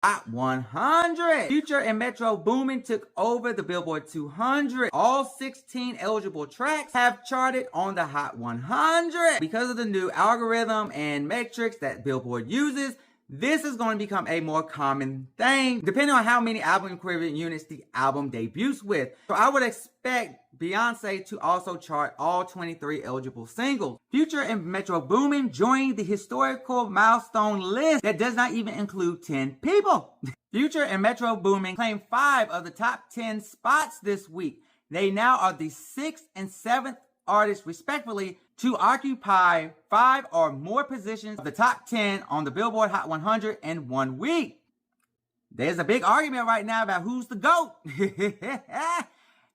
Hot 100. Future and Metro Boomin took over the Billboard 200. All 16 eligible tracks have charted on the Hot 100. Because of the new algorithm and metrics that Billboard uses, this is going to become a more common thing, depending on how many album equivalent units the album debuts with. So I would expect Beyonce to also chart all 23 eligible singles. Future and Metro Boomin joined the historical milestone list that does not even include 10 people. Future and Metro Boomin claimed 5 of the top 10 spots this week. They now are the 6th and 7th artists, respectively, to occupy 5 or more positions of the top 10 on the Billboard Hot 100 in 1 week. There's a big argument right now about who's the GOAT.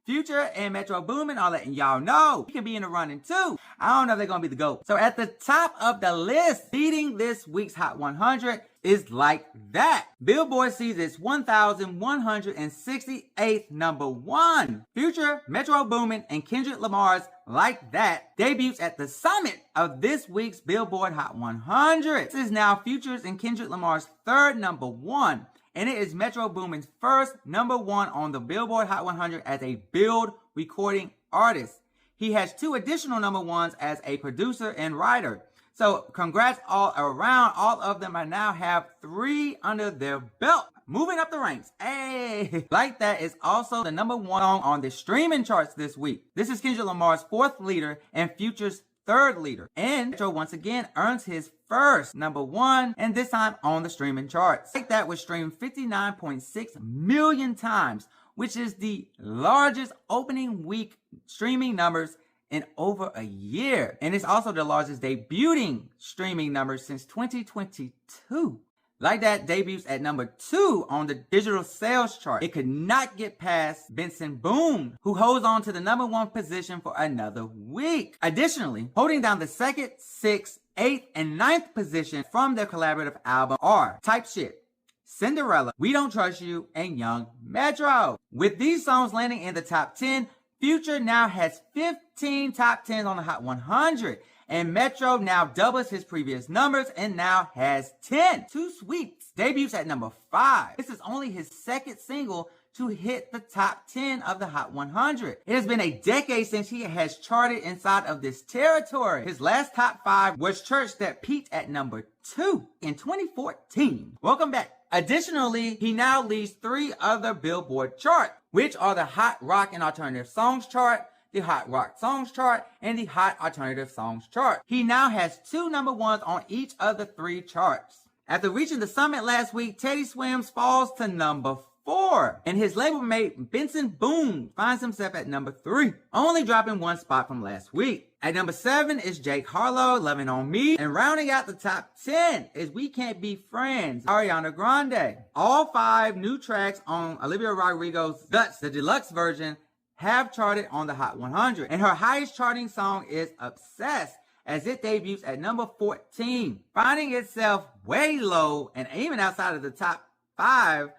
Future and Metro Boomin are letting y'all know he can be in the running too. I don't know if they're gonna be the GOAT. So at the top of the list, leading this week's Hot 100 is Like That. Billboard sees its 1,168th number 1. Future, Metro Boomin, and Kendrick Lamar's Like That debuts at the summit of this week's Billboard Hot 100. This is now Future's and Kendrick Lamar's 3rd number 1. And it is Metro Boomin's 1st number 1 on the Billboard Hot 100 as a Build recording artist. He has 2 additional number 1s as a producer and writer. So congrats all around. All of them are now have 3 under their belt. Moving up the ranks. Hey! Like That is also the number 1 song on the streaming charts this week. This is Kendrick Lamar's 4th leader and Future's 3rd leader. And Metro once again earns his 1st number 1, and this time on the streaming charts. Like That was streamed 59.6 million times, which is the largest opening week streaming numbers in over a year. And it's also the largest debuting streaming numbers since 2022. Like That debuts at number 2 on the digital sales chart. It could not get past Benson Boone, who holds on to the number 1 position for another week. Additionally, holding down the 2nd, 6th, 8th, and 9th position from their collaborative album are Type Shit, Cinderella, We Don't Trust You, and Young Metro. With these songs landing in the top 10, Future now has 15 top 10s on the Hot 100. And Metro now doubles his previous numbers and now has 10. 2 Sweets debuts at number 5. This is only his 2nd single to hit the top 10 of the Hot 100. It has been a decade since he has charted inside of this territory. His last top 5 was Church that peaked at number 2 in 2014. Welcome back. Additionally, he now leads 3 other Billboard charts, which are the Hot Rock and Alternative Songs chart, the Hot Rock Songs chart, and the Hot Alternative Songs chart. He now has 2 number 1s on each of the 3 charts. After reaching the summit last week, Teddy Swims falls to number 4, and his label mate Benson Boone finds himself at number 3, only dropping 1 spot from last week. At number 7 is Jake Harlow, Loving on Me, and rounding out the top 10 is We Can't Be Friends, Ariana Grande. All 5 new tracks on Olivia Rodrigo's Guts, the deluxe version, have charted on the Hot 100, and her highest charting song is Obsessed, as it debuts at number 14, finding itself way low and even outside of the top 5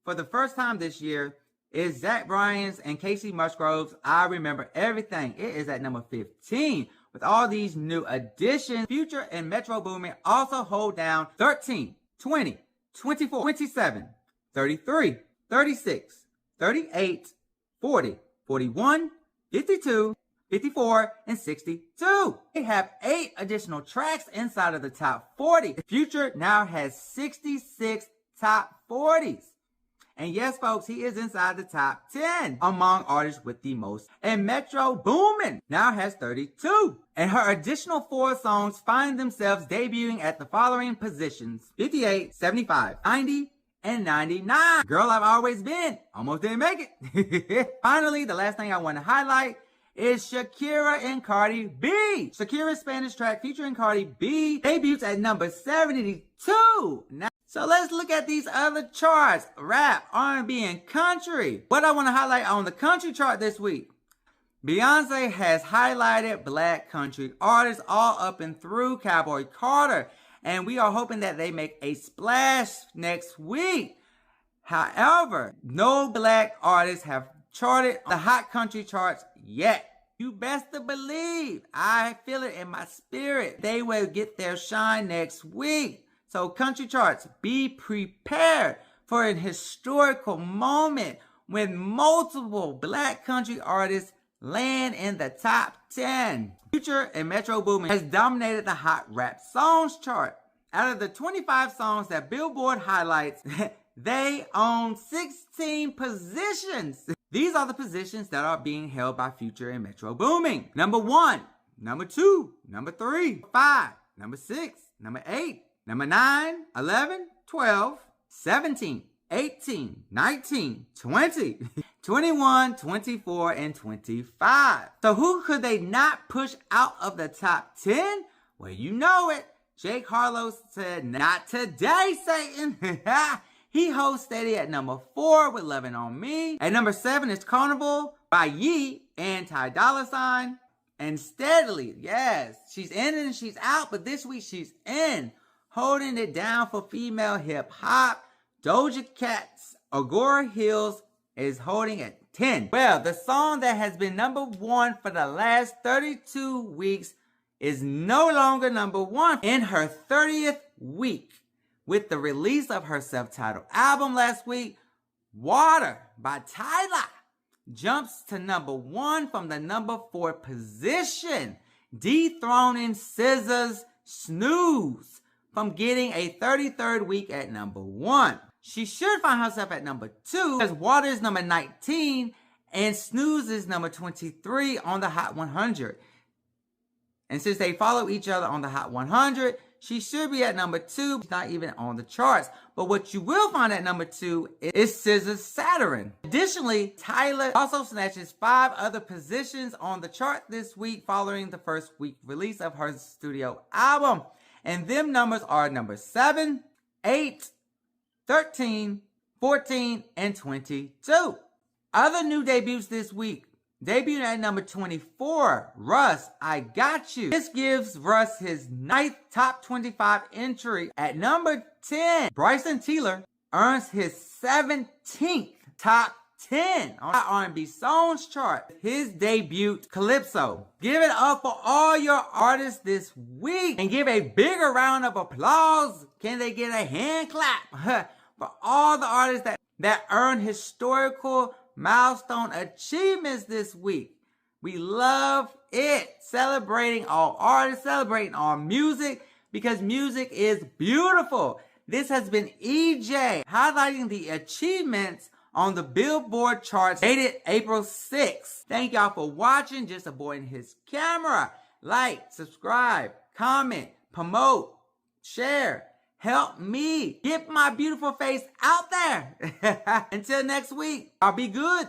for the first time this year is Zach Bryan's and Casey Musgrove's I Remember Everything. It is at number 15. With all these new additions, Future and Metro Boomin also hold down 13, 20, 24, 27, 33, 36, 38, 40, 41, 52, 54, and 62. They have 8 additional tracks inside of the top 40. Future now has 66 top 40s. And yes, folks, he is inside the top 10 among artists with the most. And Metro Boomin now has 32. And her additional 4 songs find themselves debuting at the following positions: 58, 75, 90, and 99. Girl I've Always Been almost didn't make it. Finally, the last thing I want to highlight is Shakira and Cardi B. Shakira's Spanish track featuring Cardi B debuts at number 72. Now, so let's look at these other charts: rap, R&B, and country. What I want to highlight on the country chart this week: Beyonce has highlighted black country artists all up and through Cowboy Carter, and we are hoping that they make a splash next week. However, no black artists have charted the hot country charts yet. You best to believe, I feel it in my spirit, they will get their shine next week. So country charts, be prepared for an historical moment when multiple black country artists land in the top 10. Future and Metro Boomin has dominated the Hot Rap Songs chart. Out of the 25 songs that Billboard highlights, they own 16 positions. These are the positions that are being held by Future and Metro Boomin. Number 1, number 2, number 3, 5, number 6, number 8, number 9, 11, 12, 17, 18, 19, 20, 21, 24, and 25. So who could they not push out of the top 10? Well, you know it. Jake Harlow said, "Not today, Satan." He holds steady at number 4 with Lovin' On Me. At number 7 is Carnival by Yee and Ty Dolla $ign. And steadily, yes, she's in and she's out, but this week she's in. Holding it down for female hip hop. Doja Cat's Agora Hills is holding at 10. Well, the song that has been number 1 for the last 32 weeks is no longer number 1 in her 30th week. With the release of her self-titled album last week, Water by Tyla jumps to number 1 from the number 4 position, dethroning SZA's Snooze from getting a 33rd week at number 1. She should find herself at number 2 as Water is number 19 and Snooze is number 23 on the Hot 100. And since they follow each other on the Hot 100, she should be at number 2. She's not even on the charts. But what you will find at number 2 is SZA's Saturn. Additionally, Tyla also snatches 5 other positions on the chart this week following the first week release of her studio album. And them numbers are number 7, 8, 13, 14, and 22. Other new debuts this week. Debuting at number 24, Russ, I Got You. This gives Russ his 9th top 25 entry. At number 10, Bryson Tiller earns his 17th top 10 on the R&B Songs chart. His debut, Calypso. Give it up for all your artists this week. And give a bigger round of applause. Can they get a hand clap? For all the artists that earn historical milestone achievements this week. We love it. Celebrating all artists, celebrating all music, because music is beautiful. This has been EJ highlighting the achievements on the Billboard charts dated April 6th. Thank y'all for watching Justaboiandhiscamera. Like, subscribe, comment, promote, share. Help me get my beautiful face out there. Until next week, I'll be good.